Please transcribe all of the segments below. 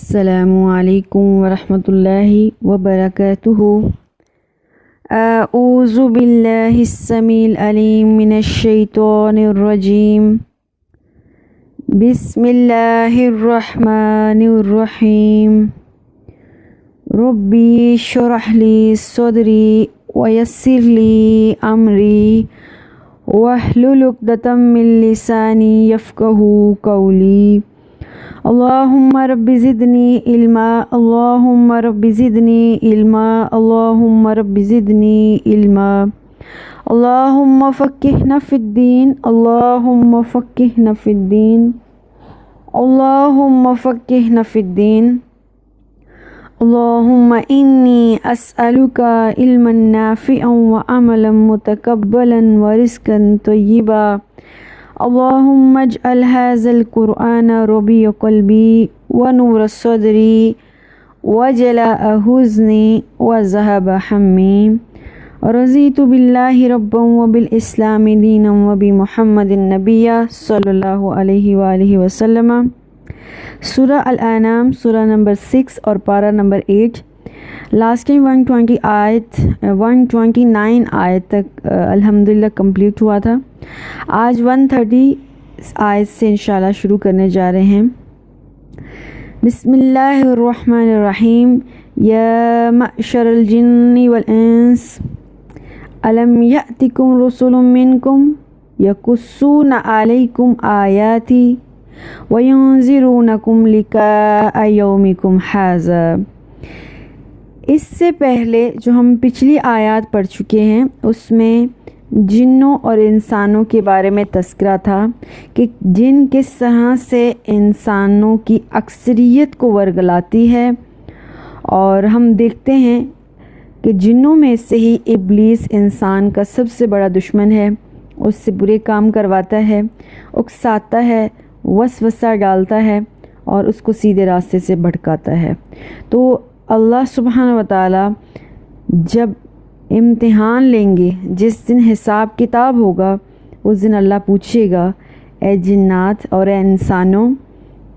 السلام علیکم ورحمۃ اللہ وبرکاتہ۔ اعوذ باللہ السمیع العلیم من الشیطان الرجیم، بسم اللہ الرحمن الرحیم۔ ربی اشرح لی صدری ویسر لی امری واحلل عقدۃ من لسانی یفقہوا قولی۔ اللہم رب زدنی علما، اللہم رب زدنی علما، اللہم رب زدنی علما۔ اللہم فقہنا فی الدین، اللہم فقہنا فی الدین، اللہم فقہنا فی الدین۔ اللہم انی اسألک علما نافعا وعملا متقبلا ورزقا طیبا۔ اللہم اجعل ھذا القرآن ربیع قلبی ونور صدری وجلاء حزنی وذہب ہمی۔ رضیت باللہ ربا وبالاسلام دینا وبمحمد نبیا صلی اللہ علیہ وآلہ وسلم۔ سورہ الانعام، سورہ نمبر 6 اور پارہ نمبر 8۔ لاسٹ ٹائم 129 آیت تک الحمدللہ کمپلیٹ ہوا تھا۔ آج 130 آیت سے انشاءاللہ شروع کرنے جا رہے ہیں۔ بسم اللہ الرحمن الرحیم۔ یا معشر الجن والانس الم یأتکم رسل منکم یقصون علیکم آیاتی وینذرونکم لقاء یومکم ھذا۔ اس سے پہلے جو ہم پچھلی آیات پڑھ چکے ہیں اس میں جنوں اور انسانوں کے بارے میں تذکرہ تھا کہ جن کس طرح سے انسانوں کی اکثریت کو ورگلاتی ہے، اور ہم دیکھتے ہیں کہ جنوں میں سے ہی ابلیس انسان کا سب سے بڑا دشمن ہے، اس سے برے کام کرواتا ہے، اکساتا ہے، وسوسہ ڈالتا ہے اور اس کو سیدھے راستے سے بھٹکاتا ہے۔ تو اللہ سبحانہ وتعالی جب امتحان لیں گے، جس دن حساب کتاب ہوگا، اس دن اللہ پوچھے گا، اے جنات اور اے انسانوں،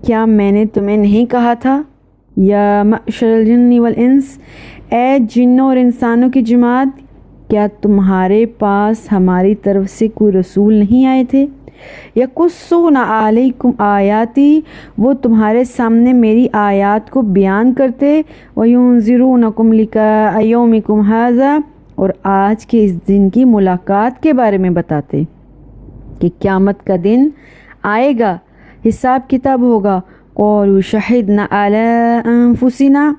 کیا میں نے تمہیں نہیں کہا تھا؟ یا معشر الجن والانس، اے جنوں اور انسانوں کی جماعت، کیا تمہارے پاس ہماری طرف سے کوئی رسول نہیں آئے تھے؟ یقصون علیکم آیاتی، وہ تمہارے سامنے میری آیات کو بیان کرتے، وینذرونکم لقاء یومکم ھذا، اور آج کے اس دن کی ملاقات کے بارے میں بتاتے کہ قیامت کا دن آئے گا، حساب کتاب ہوگا۔ قالوا شہدنا علی انفسنا،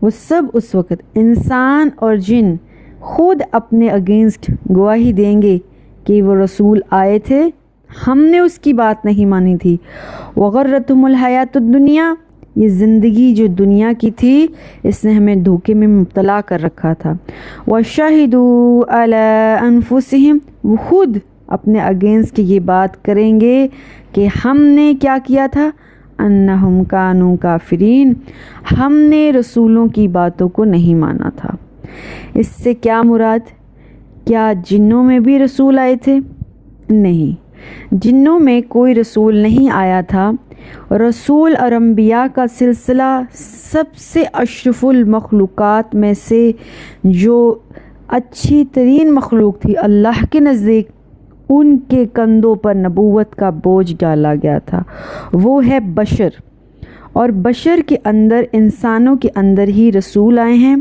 وہ سب اس وقت انسان اور جن خود اپنے اگینسٹ گواہی دیں گے کہ وہ رسول آئے تھے، ہم نے اس کی بات نہیں مانی تھی۔ وغرتہم الحیات الدنیا، یہ زندگی جو دنیا کی تھی اس نے ہمیں دھوکے میں مبتلا کر رکھا تھا۔ وشہدوا علی انفسہم، وہ خود اپنے اگینسٹ یہ بات کریں گے کہ ہم نے کیا کیا تھا، انہم کانوا کافرین، ہم نے رسولوں کی باتوں کو نہیں مانا تھا۔ اس سے کیا مراد؟ کیا جنوں میں بھی رسول آئے تھے؟ نہیں، جنوں میں کوئی رسول نہیں آیا تھا۔ رسول اور انبیاء کا سلسلہ سب سے اشرف المخلوقات میں سے جو اچھی ترین مخلوق تھی اللہ کے نزدیک، ان کے کندھوں پر نبوت کا بوجھ ڈالا گیا تھا، وہ ہے بشر۔ اور بشر کے اندر، انسانوں کے اندر ہی رسول آئے ہیں،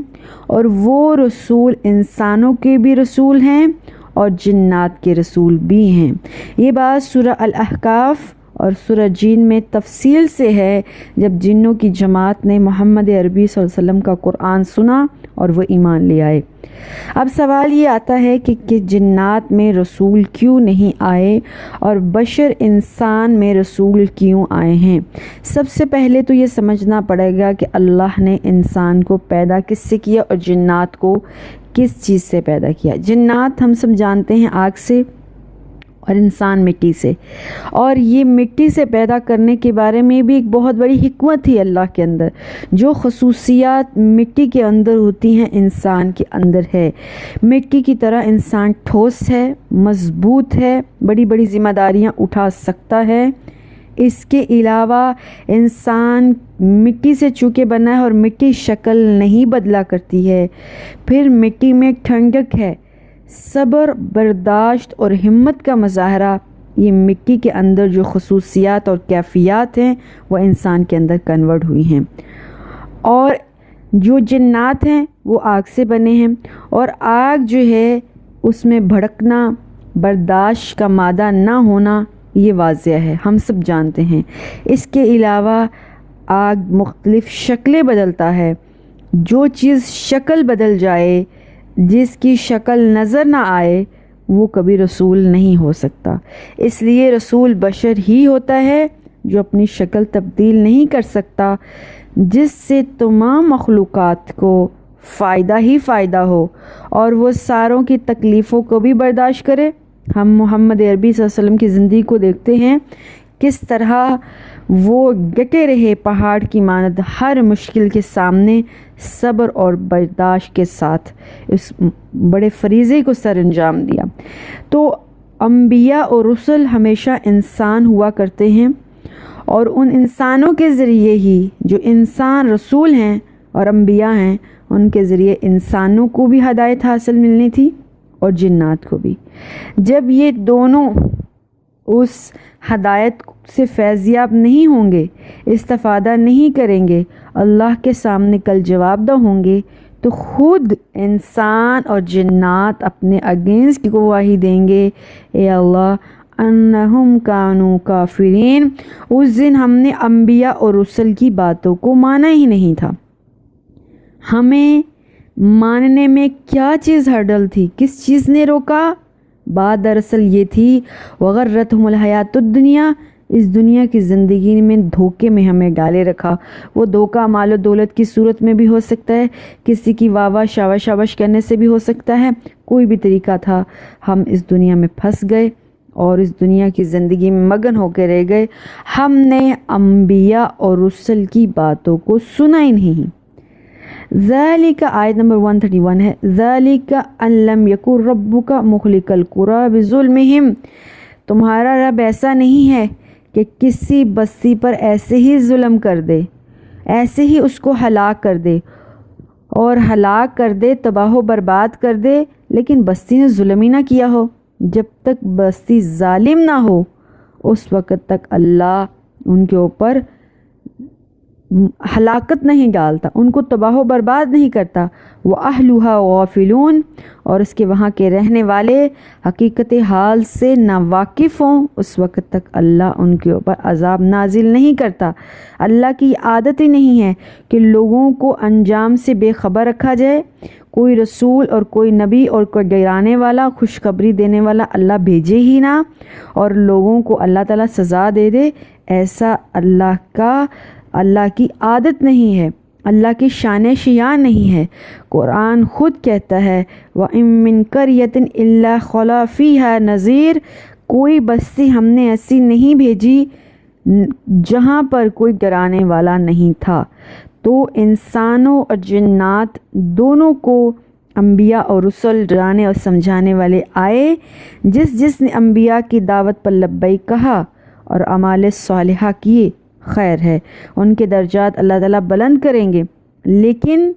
اور وہ رسول انسانوں کے بھی رسول ہیں اور جنات کے رسول بھی ہیں۔ یہ بات سورہ الاحقاف اور سورہ جن میں تفصیل سے ہے، جب جنوں کی جماعت نے محمد عربی صلی اللہ علیہ وسلم کا قرآن سنا اور وہ ایمان لے آئے۔ اب سوال یہ آتا ہے کہ جنات میں رسول کیوں نہیں آئے اور بشر انسان میں رسول کیوں آئے ہیں؟ سب سے پہلے تو یہ سمجھنا پڑے گا کہ اللہ نے انسان کو پیدا کس سے کیا اور جنات کو کس چیز سے پیدا کیا۔ جنات ہم سب جانتے ہیں آگ سے، اور انسان مٹی سے، اور یہ مٹی سے پیدا کرنے کے بارے میں بھی ایک بہت بڑی حکمت تھی اللہ کے اندر۔ جو خصوصیات مٹی کے اندر ہوتی ہیں انسان کے اندر ہے۔ مٹی کی طرح انسان ٹھوس ہے، مضبوط ہے، بڑی بڑی ذمہ داریاں اٹھا سکتا ہے، اس کے علاوہ انسان مٹی سے چونکہ بنا ہے اور مٹی شکل نہیں بدلا کرتی ہے، پھر مٹی میں ٹھنڈک ہے، صبر، برداشت اور ہمت کا مظاہرہ، یہ مٹی کے اندر جو خصوصیات اور کیفیات ہیں وہ انسان کے اندر کنورٹ ہوئی ہیں۔ اور جو جنات ہیں وہ آگ سے بنے ہیں، اور آگ جو ہے اس میں بھڑکنا، برداشت کا مادہ نہ ہونا یہ واضح ہے، ہم سب جانتے ہیں۔ اس کے علاوہ آگ مختلف شکلیں بدلتا ہے، جو چیز شکل بدل جائے، جس کی شکل نظر نہ آئے، وہ کبھی رسول نہیں ہو سکتا۔ اس لیے رسول بشر ہی ہوتا ہے جو اپنی شکل تبدیل نہیں کر سکتا، جس سے تمام مخلوقات کو فائدہ ہی فائدہ ہو اور وہ ساروں کی تکلیفوں کو بھی برداشت کرے۔ ہم محمد عربی صلی اللہ علیہ وسلم کی زندگی کو دیکھتے ہیں، کس طرح وہ ڈٹے رہے پہاڑ کی مانند ہر مشکل کے سامنے صبر اور برداشت کے ساتھ اس بڑے فریضے کو سر انجام دیا۔ تو انبیاء اور رسل ہمیشہ انسان ہوا کرتے ہیں، اور ان انسانوں کے ذریعے ہی جو انسان رسول ہیں اور انبیاء ہیں، ان کے ذریعے انسانوں کو بھی ہدایت حاصل ملنی تھی اور جنات کو بھی۔ جب یہ دونوں اس ہدایت سے فیضیاب نہیں ہوں گے، استفادہ نہیں کریں گے، اللہ کے سامنے کل جواب دہ ہوں گے، تو خود انسان اور جنات اپنے اگینسٹ گواہی دیں گے، اے اللہ انہم کانوا کافرین، اس دن ہم نے انبیاء اور رسل کی باتوں کو مانا ہی نہیں تھا۔ ہمیں ماننے میں کیا چیز ہرڈل تھی، کس چیز نے روکا؟ بات دراصل یہ تھی وغرتہم الحیات الدنیا، اس دنیا کی زندگی میں دھوکے میں ہمیں ڈالے رکھا۔ وہ دھوکہ مال و دولت کی صورت میں بھی ہو سکتا ہے، کسی کی واہ واہ شاباش شاباش کرنے سے بھی ہو سکتا ہے، کوئی بھی طریقہ تھا، ہم اس دنیا میں پھنس گئے اور اس دنیا کی زندگی میں مگن ہو کے رہ گئے۔ ہم نے انبیاء اور رسل کی باتوں کو سنا ہی نہیں۔ ذالک آیت نمبر 131 ہے، ذالک ان لم یکن ربک مہلک القری بظلمہم، تمہارا رب ایسا نہیں ہے کہ کسی بستی پر ایسے ہی ظلم کر دے، ایسے ہی اس کو ہلاک کر دے، اور ہلاک کر دے، تباہ و برباد کر دے، لیکن بستی نے ظلم ہی نہ کیا ہو۔ جب تک بستی ظالم نہ ہو اس وقت تک اللہ ان کے اوپر ہلاکت نہیں ڈالتا، ان کو تباہ و برباد نہیں کرتا۔ وَأَهْلُهَا غَافِلُونَ، اور اس کے وہاں کے رہنے والے حقیقت حال سے نا واقف ہوں، اس وقت تک اللہ ان کے اوپر عذاب نازل نہیں کرتا۔ اللہ کی عادت ہی نہیں ہے کہ لوگوں کو انجام سے بے خبر رکھا جائے۔ کوئی رسول اور کوئی نبی اور کوئی ڈرانے والا، خوشخبری دینے والا اللہ بھیجے ہی نہ، اور لوگوں کو اللہ تعالیٰ سزا دے دے، ایسا اللہ کی عادت نہیں ہے، اللہ کی شان شیان نہیں ہے۔ قرآن خود کہتا ہے وَإِن مِّن قَرْيَةٍ إِلَّا خَلَا فِيهَا نَذِيرٌ، کوئی بستی ہم نے ایسی نہیں بھیجی جہاں پر کوئی ڈرانے والا نہیں تھا۔ تو انسانوں اور جنات دونوں کو انبیاء اور رسل ڈرانے اور سمجھانے والے آئے۔ جس نے انبیاء کی دعوت پر لبیک کہا اور اعمال صالحہ کیے، خیر ہے، ان کے درجات اللہ تعالیٰ بلند کریں گے، لیکن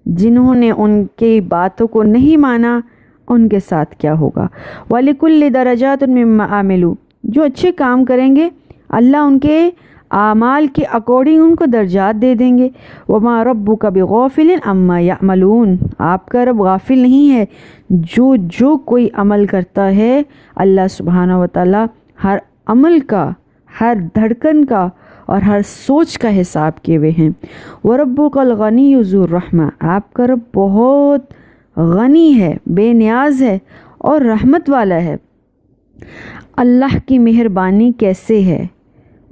جنہوں نے ان کی باتوں کو نہیں مانا ان کے ساتھ کیا ہوگا؟ وَلِكُلِّ دَرَجَاتٌ مِّمَّا عَمِلُوا، جو اچھے کام کریں گے اللہ ان کے اعمال کے اکارڈنگ ان کو درجات دے دیں گے۔ وَمَا رَبُّكَ بِغَافِلٍ عَمَّا يَعْمَلُونَ، آپ کا رب غافل نہیں ہے، جو کوئی عمل کرتا ہے اللہ سبحانہ وتعالیٰ ہر عمل کا، ہر دھڑکن کا اور ہر سوچ کا حساب کیے ہوئے ہیں۔ وَرَبُّكَ الْغَنِيُّ ذُو الرَّحْمَةِ، آپ کا رب بہت غنی ہے، بے نیاز ہے اور رحمت والا ہے۔ اللہ کی مہربانی کیسے ہے؟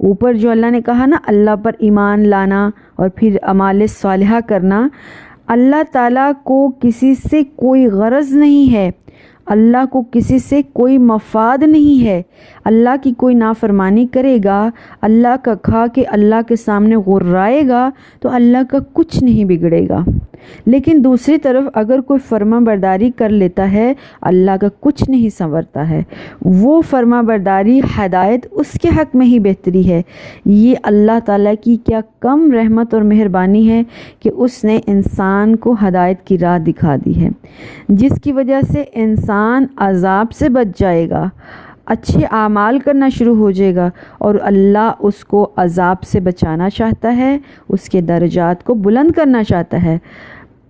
اوپر جو اللہ نے کہا نا، اللہ پر ایمان لانا اور پھر اعمال صالحہ کرنا، اللہ تعالیٰ کو کسی سے کوئی غرض نہیں ہے۔ اللہ کو کسی سے کوئی مفاد نہیں ہے، اللہ کی کوئی نافرمانی کرے گا، اللہ کا کھا کے اللہ کے سامنے غرائے گا تو اللہ کا کچھ نہیں بگڑے گا۔ لیکن دوسری طرف اگر کوئی فرما برداری کر لیتا ہے اللہ کا کچھ نہیں سنورتا ہے۔ وہ فرما برداری ہدایت اس کے حق میں ہی بہتری ہے۔ یہ اللہ تعالیٰ کی کیا کم رحمت اور مہربانی ہے کہ اس نے انسان کو ہدایت کی راہ دکھا دی ہے، جس کی وجہ سے انسان عذاب سے بچ جائے گا، اچھے اعمال کرنا شروع ہو جائے گا، اور اللہ اس کو عذاب سے بچانا چاہتا ہے، اس کے درجات کو بلند کرنا چاہتا ہے۔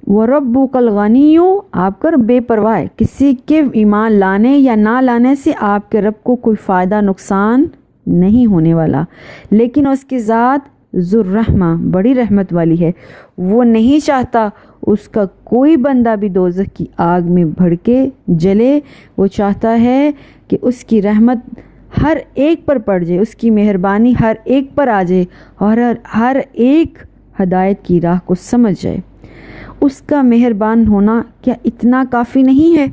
وَرَبُّكَ الْغَنِيُّ، آپ کا رب بے پرواہ ہے، کسی کے ایمان لانے یا نہ لانے سے آپ کے رب کو کوئی فائدہ نقصان نہیں ہونے والا، لیکن اس کی ذات ذو الرحمہ بڑی رحمت والی ہے۔ وہ نہیں چاہتا اس کا کوئی بندہ بھی دوزخ کی آگ میں بھڑکے جلے، وہ چاہتا ہے کہ اس کی رحمت ہر ایک پر پڑ جائے، اس کی مہربانی ہر ایک پر آ جائے، اور ہر ایک ہدایت کی راہ کو سمجھ جائے۔ اس کا مہربان ہونا کیا اتنا کافی نہیں ہے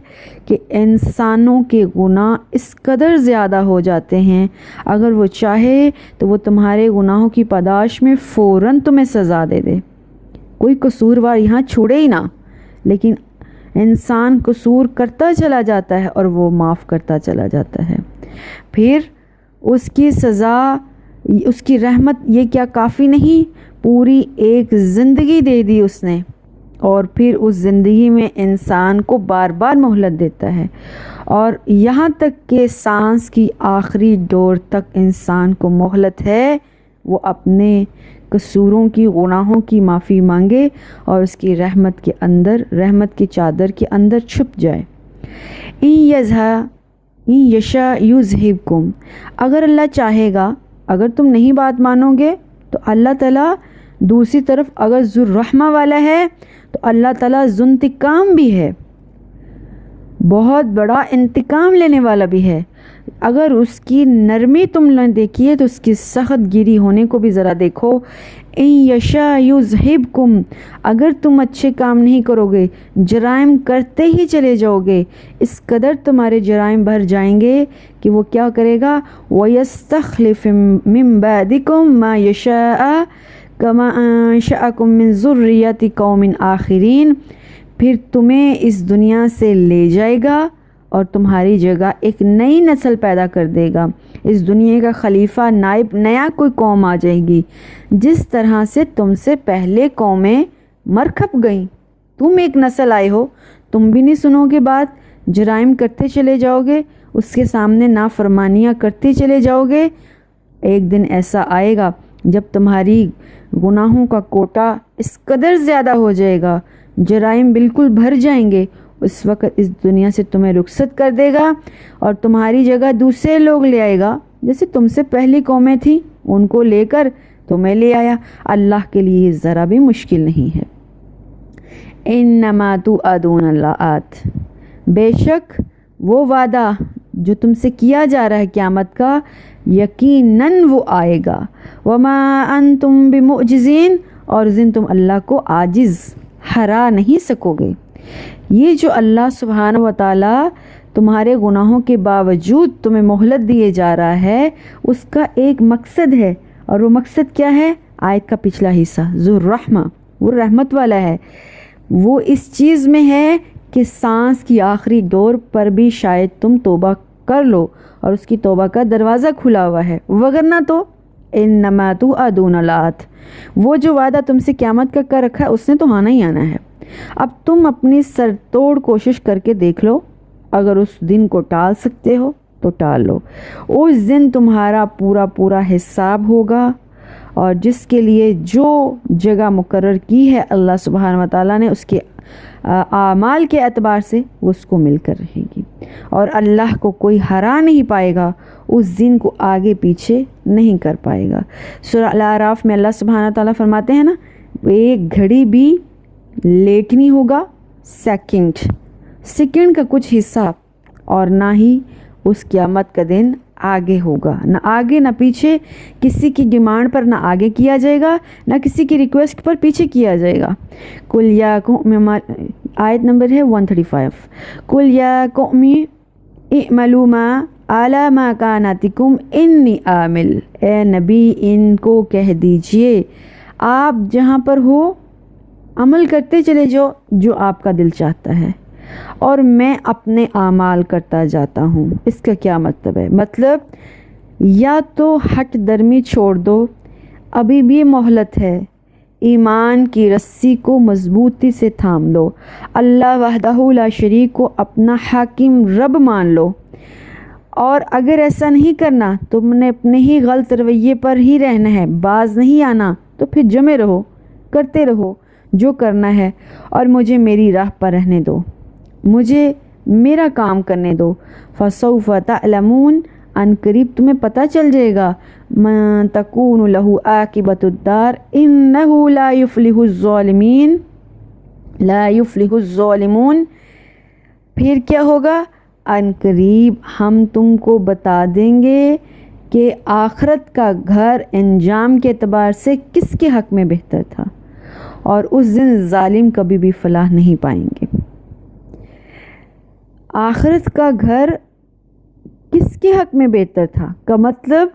کہ انسانوں کے گناہ اس قدر زیادہ ہو جاتے ہیں، اگر وہ چاہے تو وہ تمہارے گناہوں کی پاداش میں فوراً تمہیں سزا دے دے، کوئی قصوروار یہاں چھوڑے ہی نہ، لیکن انسان قصور کرتا چلا جاتا ہے اور وہ معاف کرتا چلا جاتا ہے۔ پھر اس کی سزا، اس کی رحمت یہ کیا کافی نہیں، پوری ایک زندگی دے دی اس نے، اور پھر اس زندگی میں انسان کو بار بار مہلت دیتا ہے، اور یہاں تک کہ سانس کی آخری ڈور تک انسان کو مہلت ہے وہ اپنے قصوروں کی، گناہوں کی معافی مانگے اور اس کی رحمت کے اندر، رحمت کی چادر کے اندر چھپ جائے۔ ان یشاء یذہبکم، اگر اللہ چاہے گا، اگر تم نہیں بات مانو گے تو اللہ تعالیٰ دوسری طرف اگر ذو الرحمہ والا ہے تو اللہ تعالیٰ ذو انتقام بھی ہے، بہت بڑا انتقام لینے والا بھی ہے۔ اگر اس کی نرمی تم نے دیکھی ہے تو اس کی سخت گیری ہونے کو بھی ذرا دیکھو۔ ان یشاء یذہبکم، اگر تم اچھے کام نہیں کرو گے، جرائم کرتے ہی چلے جاؤ گے، اس قدر تمہارے جرائم بھر جائیں گے کہ وہ کیا کرے گا، وَيَسْتَخْلِفْ مِن بَعْدِكُم مَّا يَشَاءُ كَمَا أَنشَأَكُم مِّن ذُرِّيَّةِ قَوْمٍ آخَرِينَ، پھر تمہیں اس دنیا سے لے جائے گا اور تمہاری جگہ ایک نئی نسل پیدا کر دے گا، اس دنیا کا خلیفہ، نائب، نیا کوئی قوم آ جائے گی، جس طرح سے تم سے پہلے قومیں مر کھپ گئیں، تم ایک نسل آئے ہو، تم بھی نہیں سنو گے بات، جرائم کرتے چلے جاؤ گے، اس کے سامنے نافرمانیاں کرتے چلے جاؤ گے۔ ایک دن ایسا آئے گا جب تمہاری گناہوں کا کوٹا اس قدر زیادہ ہو جائے گا، جرائم بالکل بھر جائیں گے، اس وقت اس دنیا سے تمہیں رخصت کر دے گا اور تمہاری جگہ دوسرے لوگ لے آئے گا، جیسے تم سے پہلی قومیں تھیں ان کو لے کر تمہیں لے آیا۔ اللہ کے لیے یہ ذرا بھی مشکل نہیں ہے۔ انما توعدون لآت، بے شک وہ وعدہ جو تم سے کیا جا رہا ہے قیامت کا، یقیناً وہ آئے گا۔ وما انتم بمعجزین، اور زن تم اللہ کو عاجز ہرا نہیں سکو گے۔ یہ جو اللہ سبحانہ و تعالیٰ تمہارے گناہوں کے باوجود تمہیں مہلت دیے جا رہا ہے، اس کا ایک مقصد ہے، اور وہ مقصد کیا ہے؟ آیت کا پچھلا حصہ، ذو الرحمہ، وہ رحمت والا ہے۔ وہ اس چیز میں ہے کہ سانس کی آخری ڈور پر بھی شاید تم توبہ کر لو، اور اس کی توبہ کا دروازہ کھلا ہوا ہے، وگرنہ تو انما توعدون لآت، وہ جو وعدہ تم سے قیامت کا کر رکھا ہے اس نے تو آنا ہی آنا ہے۔ اب تم اپنی سر توڑ کوشش کر کے دیکھ لو، اگر اس دن کو ٹال سکتے ہو تو ٹال لو۔ اس دن تمہارا پورا حساب ہوگا، اور جس کے لیے جو جگہ مقرر کی ہے اللہ سبحانہ و تعالیٰ نے اس کے اعمال کے اعتبار سے وہ اس کو مل کر رہے گی، اور اللہ کو کوئی ہرا نہیں پائے گا، اس دن کو آگے پیچھے نہیں کر پائے گا۔ سورہ الاعراف میں اللہ سبحانہ تعالیٰ فرماتے ہیں نا، ایک گھڑی بھی لیٹ نہیں ہوگا، سیکنڈ کا کچھ حصہ، اور نہ ہی اس قیامت کا دن آگے ہوگا، نہ آگے نہ پیچھے، کسی کی ڈیمانڈ پر نہ آگے کیا جائے گا، نہ کسی کی ریکویسٹ پر پیچھے کیا جائے گا۔ آیت نمبر ہے 135. قل یا قوم اعملوا ما اعلی مکاناتکم انی عامل. اے نبی ان کو کہہ دیجئے آپ جہاں پر ہو عمل کرتے چلے جاؤ جو آپ کا دل چاہتا ہے، اور میں اپنے اعمال کرتا جاتا ہوں. اس کا کیا مطلب ہے؟ مطلب یا تو ہٹ درمی چھوڑ دو، ابھی بھی مہلت ہے، ایمان کی رسی کو مضبوطی سے تھام لو، اللہ وحدہ لا شریک کو اپنا حاکم رب مان لو. اور اگر ایسا نہیں کرنا، تم نے اپنے ہی غلط رویے پر ہی رہنا ہے، باز نہیں آنا، تو پھر جمے رہو، کرتے رہو جو کرنا ہے، اور مجھے میری راہ پر رہنے دو، مجھے میرا کام کرنے دو. فسوف تعلمون، ان قریب تمہیں پتہ چل جائے گا، من تکون لہ عاقبۃ الدار انہ لا یفلح الظالمین، لا یفلح الظالمون. پھر کیا ہوگا؟ ان قریب ہم تم کو بتا دیں گے کہ آخرت کا گھر انجام کے اعتبار سے کس کے حق میں بہتر تھا، اور اس دن ظالم کبھی بھی فلاح نہیں پائیں گے. آخرت کا گھر کس کے حق میں بہتر تھا کا مطلب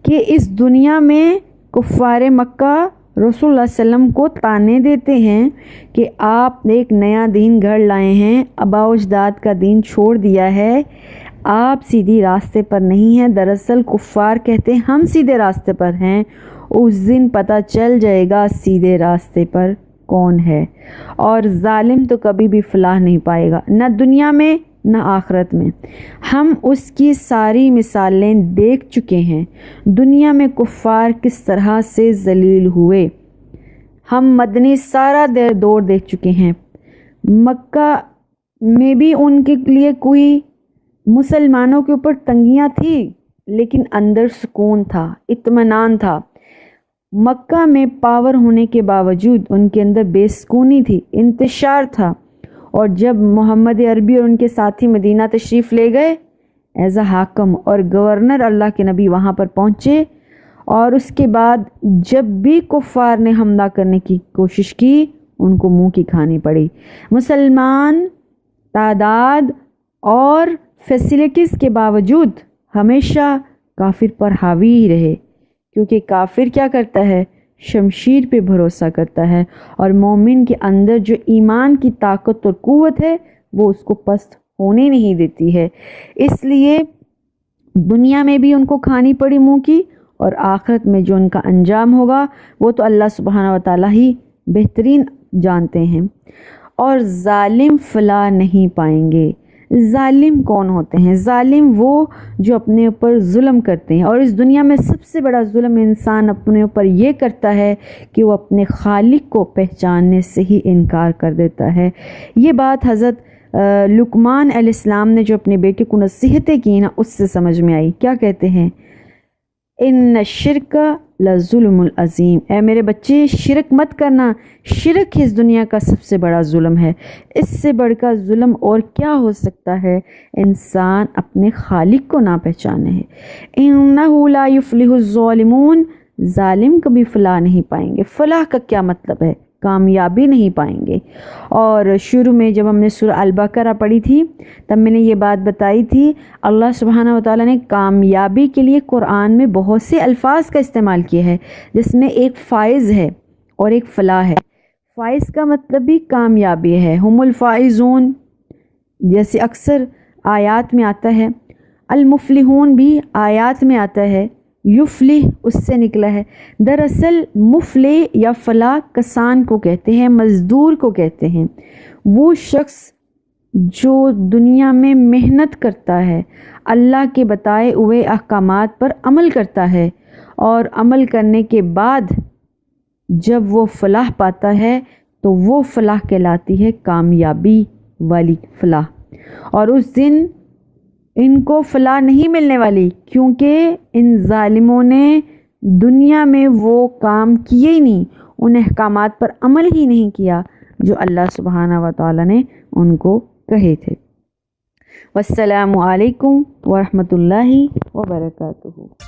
کہ اس دنیا میں کفار مکہ رسول اللہ صلی اللہ علیہ وسلم کو طعنے دیتے ہیں کہ آپ ایک نیا دین گھڑ لائے ہیں، آباء و اجداد کا دین چھوڑ دیا ہے، آپ سیدھی راستے پر نہیں ہیں. دراصل کفار کہتے ہیں ہم سیدھے راستے پر ہیں. اس دن پتہ چل جائے گا سیدھے راستے پر کون ہے، اور ظالم تو کبھی بھی فلاح نہیں پائے گا، نہ دنیا میں نہ آخرت میں. ہم اس کی ساری مثالیں دیکھ چکے ہیں. دنیا میں کفار کس طرح سے ذلیل ہوئے، ہم مدنی سارا دور دیکھ چکے ہیں. مکہ میں بھی ان کے لیے کوئی مسلمانوں کے اوپر تنگیاں تھی، لیکن اندر سکون تھا، اطمینان تھا. مکہ میں پاور ہونے کے باوجود ان کے اندر بے سکونی تھی، انتشار تھا. اور جب محمد عربی اور ان کے ساتھی مدینہ تشریف لے گئے ایز اے حاکم اور گورنر، اللہ کے نبی وہاں پر پہنچے، اور اس کے بعد جب بھی کفار نے حملہ کرنے کی کوشش کی ان کو منہ کی کھانی پڑی. مسلمان تعداد اور فیسلٹیز کے باوجود ہمیشہ کافر پر حاوی ہی رہے، کیونکہ کافر کیا کرتا ہے؟ شمشیر پہ بھروسہ کرتا ہے، اور مومن کے اندر جو ایمان کی طاقت اور قوت ہے وہ اس کو پست ہونے نہیں دیتی ہے. اس لیے دنیا میں بھی ان کو کھانی پڑی منہ کی، اور آخرت میں جو ان کا انجام ہوگا وہ تو اللہ سبحانہ و تعالیٰ ہی بہترین جانتے ہیں. اور ظالم فلاح نہیں پائیں گے. ظالم کون ہوتے ہیں؟ ظالم وہ جو اپنے اوپر ظلم کرتے ہیں، اور اس دنیا میں سب سے بڑا ظلم انسان اپنے اوپر یہ کرتا ہے کہ وہ اپنے خالق کو پہچاننے سے ہی انکار کر دیتا ہے. یہ بات حضرت لقمان علیہ السلام نے جو اپنے بیٹے کو نصیحتیں کی نا، اس سے سمجھ میں آئی. کیا کہتے ہیں؟ ان الشرک لظلم العظیم، اے میرے بچے شرک مت کرنا، شرک اس دنیا کا سب سے بڑا ظلم ہے. اس سے بڑھ کر ظلم اور کیا ہو سکتا ہے؟ انسان اپنے خالق کو نہ پہچانے ہے. انہ لا یفلح الظالمون، ظالم کبھی فلاح نہیں پائیں گے. فلاح کا کیا مطلب ہے؟ کامیابی نہیں پائیں گے. اور شروع میں جب ہم نے سورہ البقرہ پڑھی تھی تب میں نے یہ بات بتائی تھی، اللہ سبحانہ و تعالیٰ نے کامیابی کے لیے قرآن میں بہت سے الفاظ کا استعمال کیا ہے، جس میں ایک فائز ہے اور ایک فلاح ہے. فائز کا مطلب بھی کامیابی ہے، ہم الفائزون جیسے اکثر آیات میں آتا ہے. المفلحون بھی آیات میں آتا ہے، یفلح اس سے نکلا ہے. دراصل مفلح یا فلاح کسان کو کہتے ہیں، مزدور کو کہتے ہیں. وہ شخص جو دنیا میں محنت کرتا ہے، اللہ کے بتائے ہوئے احکامات پر عمل کرتا ہے، اور عمل کرنے کے بعد جب وہ فلاح پاتا ہے تو وہ فلاح کہلاتی ہے کامیابی والی فلاح. اور اس دن ان کو فلاح نہیں ملنے والی، کیونکہ ان ظالموں نے دنیا میں وہ کام کیے ہی نہیں، ان احکامات پر عمل ہی نہیں کیا جو اللہ سبحانہ و تعالیٰ نے ان کو کہے تھے. والسلام علیکم ورحمۃ اللہ وبرکاتہ.